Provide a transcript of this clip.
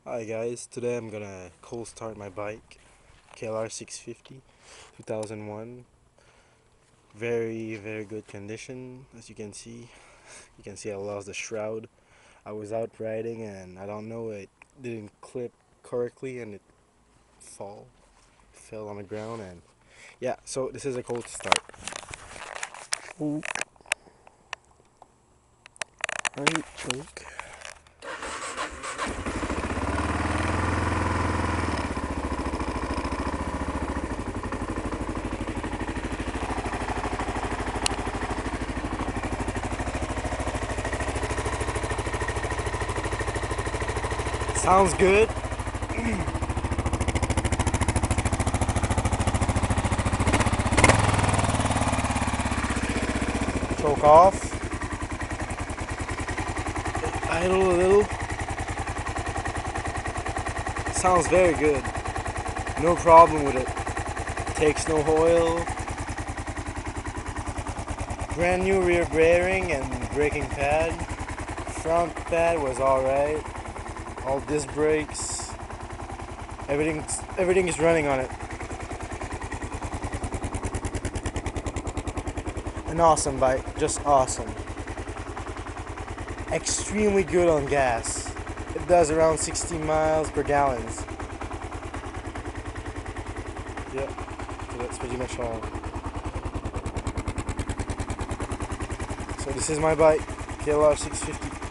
Hi guys, today I'm gonna cold start my bike, KLR 650, 2001. Very good condition, as you can see. You can see I lost the shroud. I was out riding and I don't know, it didn't clip correctly and it fell on the ground, and yeah, so this is a cold start. Ooh. Right, choke. Sounds good. Choke off. Idle a little. Sounds very good. No problem with it. Takes no oil. Brand new rear bearing and braking pad. Front pad was alright. All disc brakes. Everything is running on it. An awesome bike, just awesome. Extremely good on gas. It does around 60 miles per gallon. Yep, so that's pretty much all. So this is my bike, KLR 650.